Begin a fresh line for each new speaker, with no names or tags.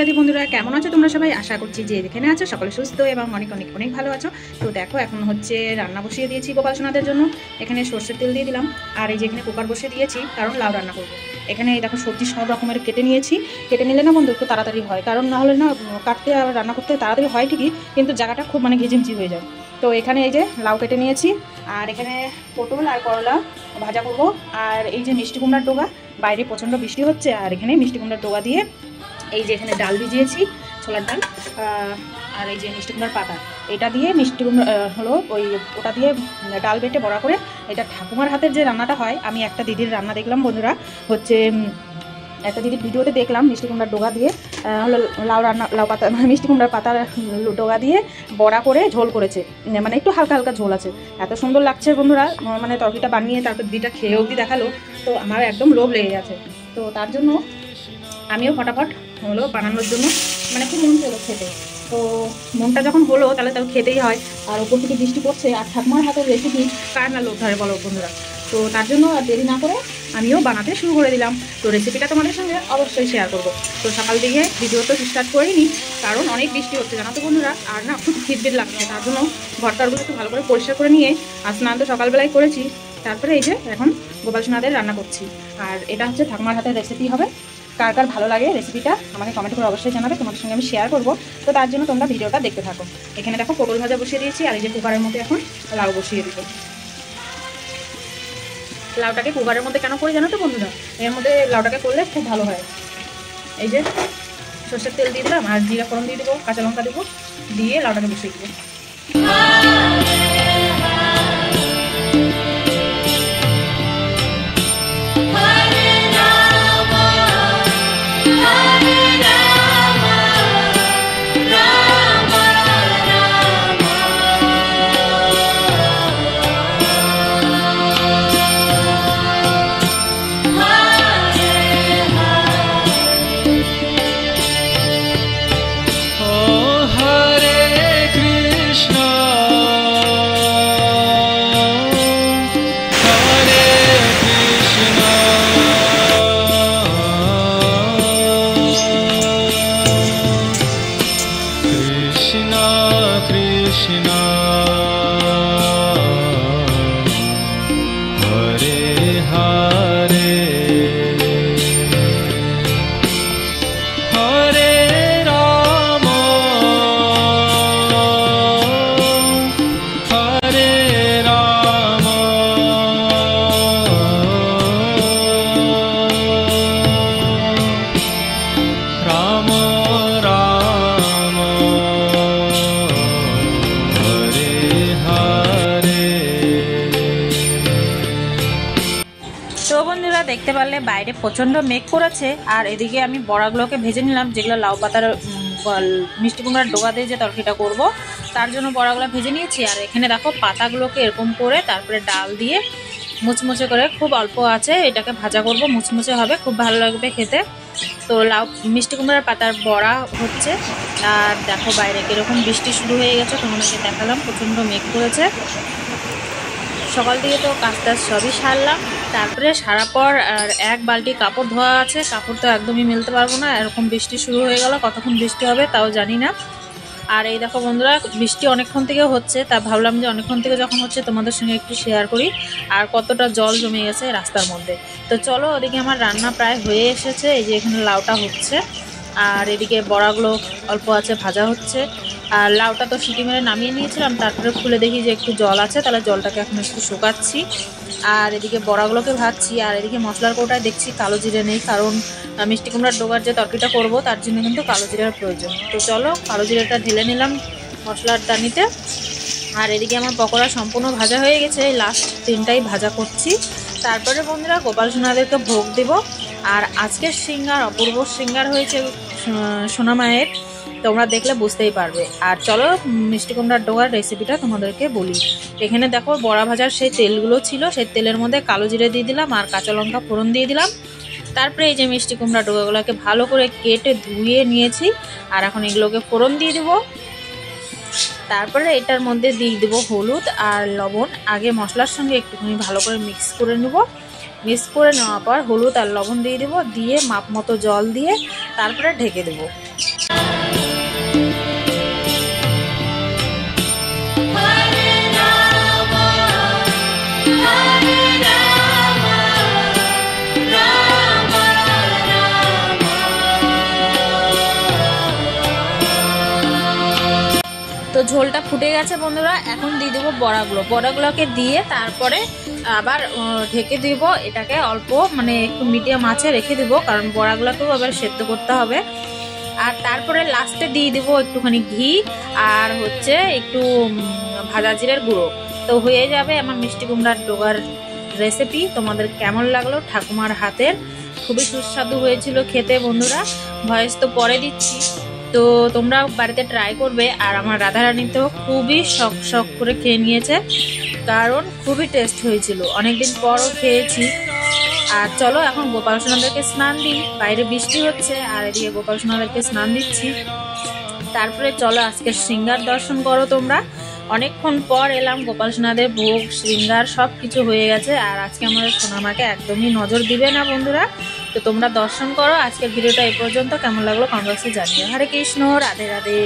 রাধে বন্ধুরা, কেমন আছো তোমরা সবাই? আশা করছি যে যেখানে আছো সকলে সুস্থ এবং অনেক অনেক অনেক ভালো আছো। তো দেখো এখন হচ্ছে রান্না বসিয়ে দিয়েছি গোপাল সোনাদের জন্য। এখানে সর্ষের তেল দিয়ে দিলাম আর এই যে এখানে কুকার বসিয়ে দিয়েছি, কারণ লাউ রান্না করবো। এখানে দেখো সবজি সব রকমের কেটে নিয়েছি। কেটে নিলে না বন্ধু একটু তাড়াতাড়ি হয়, কারণ না হলে না কাটতে আর রান্না করতে তাড়াতাড়ি হয় ঠিকই, কিন্তু জায়গাটা খুব ঘিজিমচি হয়ে যায়। তো এখানে এই যে লাউ কেটে নিয়েছি আর এখানে পটল আর করলা ভাজা করবো। আর এই যে মিষ্টি কুমড়ার ডোগা, বাইরে প্রচণ্ড বৃষ্টি হচ্ছে, আর এখানে মিষ্টি কুমড়ার ডোগা দিয়ে এই যে এখানে ডাল ভিজিয়েছি, ছোলার ডাল, আর এই যে মিষ্টি কুমড়ার পাতা, এটা দিয়ে মিষ্টি কুমড়া হলো ওটা দিয়ে ডাল বেটে বড়া করে। এটা ঠাকুমার হাতের যে রান্নাটা হয়, আমি একটা দিদির রান্না দেখলাম বন্ধুরা, হচ্ছে একটা দিদির ভিডিওতে দেখলাম মিষ্টি কুমড়ার ডোগা দিয়ে হলো লাউ পাতা মিষ্টি কুমড়ার পাতার ডোগা দিয়ে বড়া করে ঝোল করেছে, একটু হালকা হালকা ঝোল আছে। এত সুন্দর লাগছে বন্ধুরা, তরকারিটা বানিয়ে তারপর দিদিটা খেয়ে অবধি দেখালো, তো আমার একদম লোভ লেগে গেছে। তো তার জন্য আমিও ফটাফট হলো বানানোর জন্য খুব মন চলো খেতে। তো মনটা যখন হলো তাহলে খেতেই হয়, আর ওপর থেকে বৃষ্টি পড়ছে, আর ঠাকুমার হাতের রেসিপি কার না লোভ ধরে বলো বন্ধুরা। তো তার জন্য আর দেরি না করে আমিও বানাতে শুরু করে দিলাম। তো রেসিপিটা তোমাদের সঙ্গে অবশ্যই শেয়ার করবো। তো সকাল দিকে ভিডিও তো স্টার্ট করিনি, কারণ অনেক বৃষ্টি হচ্ছে জানো তো বন্ধুরা, আর না খুব খিটখিট লাগছে। তার জন্য ঘরটারগুলো একটু ভালো করে পরিষ্কার করে নিয়ে আর স্নান তো সকালবেলায় করেছি। তারপরে এই যে এখন গোপাল সোনাদের রান্না করছি, আর এটা হচ্ছে ঠাকুমার হাতের রেসিপি হবে। কার কার ভালো লাগে রেসিপিটা আমাকে কমেন্ট করে অবশ্যই জানাবে, তোমাদের সঙ্গে আমি শেয়ার করবো। তো তার জন্য তোমরা ভিডিওটা দেখতে থাকো। এখানে দেখো পটল ভাজা বসিয়ে দিয়েছি, আর এই যে কুকারের মধ্যে এখন লাউ বসিয়ে দিব। লাউটাকে কুকারের মধ্যে কেন করি জানো তো বন্ধুরা, এর মধ্যে লাউটাকে করলে খুব ভালো হয়। এই যে সর্ষের তেল দিয়ে দিলাম আর জিরা ফোড়ন দিয়ে দেবো, কাঁচা লঙ্কা দেবো, দিয়ে লাউটাকে বসিয়ে দেবো। দেখতে পারলে বাইরে প্রচন্ড মেঘ করেছে, আর এদিকে আমি বড়াগুলোকে ভেজে নিলাম, যেগুলো লাউ পাতার মিষ্টি কুমড়ার ডোগা দিয়ে যে তরকারিটা করব তার জন্য বড়াগুলো ভেজে নিয়েছি। আর এখানে দেখো পাতাগুলোকে এরকম করে তারপরে ডাল দিয়ে মুচমুচে করে, খুব অল্প আছে এটাকে ভাজা করব, মুচমুচে হবে, খুব ভালো লাগবে খেতে। তো লাউ মিষ্টি কুমড়ার পাতার বড়া হচ্ছে। আর দেখো বাইরে কিরকম বৃষ্টি শুরু হয়ে গেছে, তোমাদেরকে দেখালাম প্রচন্ড মেঘ করেছে। সকাল থেকে তো কাজ টাজ সবই সারলাম, তারপরে সারার পর আর এক বালতি কাপড় ধোয়া আছে, কাপড় তো একদমই মেলতে পারবো না, এরকম বৃষ্টি শুরু হয়ে গেল, কতক্ষণ বৃষ্টি হবে তাও জানি না। আর এই দেখো বন্ধুরা, বৃষ্টি অনেকক্ষণ থেকে হচ্ছে, তা ভাবলাম যে অনেকক্ষণ থেকে যখন হচ্ছে তোমাদের সঙ্গে একটু শেয়ার করি আর কতটা জল জমে গেছে রাস্তার মধ্যে। তো চলো, ওদিকে আমার রান্না প্রায় হয়ে এসেছে, এই যে এখানে লাউটা হচ্ছে আর এদিকে বড়াগুলো অল্প আছে ভাজা হচ্ছে। আর লাউটা তো সিটি মেরে নামিয়ে নিয়েছিলাম, তারপরে খুলে দেখি যে একটু জল আছে, তাহলে জলটাকে এখন একটু শুকাচ্ছি। আর এদিকে বড়াগুলোকে ভাজছি, আর এদিকে মশলার কৌটায় দেখছি কালো জিরে নেই, কারণ মিষ্টি কুমড়ার ডোগার যে তরকারিটা করবো তার জন্য কিন্তু কালো জিরার প্রয়োজন। তো চলো কালো জিরাটা ঢেলে নিলাম মশলার দানিতে। আর এদিকে আমার পকোড়া সম্পূর্ণ ভাজা হয়ে গেছে, লাস্ট তিনটাই ভাজা করছি। তারপরে বন্ধুরা গোপাল সোনাদেরকে ভোগ দেব। আর আজকের সিঙ্গার অপূর্ব সিঙ্গার হয়েছে সোনা মায়ের, তোমরা দেখলে বুঝতেই পারবে। আর চলো মিষ্টি কুমড়ার ডোগার রেসিপিটা তোমাদেরকে বলি। এখানে দেখো বড়া ভাজার সেই তেলগুলো ছিল, সেই তেলের মধ্যে কালো জিরে দিয়ে দিলাম আর কাঁচা লঙ্কা ফোড়ন দিয়ে দিলাম। তারপরে এই যে মিষ্টি কুমড়া ডোগাগুলোকে ভালো করে কেটে ধুয়ে নিয়েছি, আর এখন এগুলোকে ফোড়ন দিয়ে দেবো। তারপরে এটার মধ্যে দিয়ে দেবো হলুদ আর লবণ, আগে মশলার সঙ্গে একটুখানি ভালো করে মিক্স করে নেব। মিক্স করে নেওয়ার পর হলুদ আর লবণ দিয়ে দেবো, দিয়ে মাপ মতো জল দিয়ে তারপরে ঢেকে দেবো। তো ঝোলটা ফুটে গেছে বন্ধুরা, এখন দিয়ে দেবো বড়াগুলোকে দিয়ে তারপরে আবার ঢেকে দিব। এটাকে অল্প মানে একটু মিডিয়াম আঁচে রেখে দিব, কারণ বড়াগুলোকেও আবার সেদ্ধ করতে হবে। আর তারপরে লাস্টে দিয়ে দিব একটুখানি ঘি আর হচ্ছে একটু ভাজা জিরের গুঁড়ো। তো হয়ে যাবে আমার মিষ্টি কুমড়ার ডোগার রেসিপি। তোমাদের কেমন লাগলো? ঠাকুমার হাতের খুবই সুস্বাদু হয়েছিল খেতে বন্ধুরা। ভয়েস তো পরে দিচ্ছি, তো তোমরা বাড়িতে ট্রাই করবে। আর আমার রাধারানী তো খুবই শখ শখ করে খেয়ে নিয়েছে, কারণ খুবই টেস্ট হয়েছিল, অনেকদিন পরও খেয়েছি। আর চলো এখন গোপাল সোনাদেরকে স্নান দিই। বাইরে বৃষ্টি হচ্ছে আর এদিকে গোপাল সোনাদেরকে স্নান দিচ্ছি। তারপরে চলো আজকে শৃঙ্গার দর্শন করো তোমরা। অনেকক্ষণ পর এলাম, গোপাল সোনাদের ভোগ শৃঙ্গার সব কিছু হয়ে গেছে। আর আজকে আমাদের সোনামাকে একদমই নজর দিবে না বন্ধুরা। তো তোমরা দর্শন করো। আজকের ভিডিওটা এই পর্যন্ত। কেমন লাগলো কমেন্ট বক্সে জানিও। হরে কৃষ্ণ, রাধে রাধে।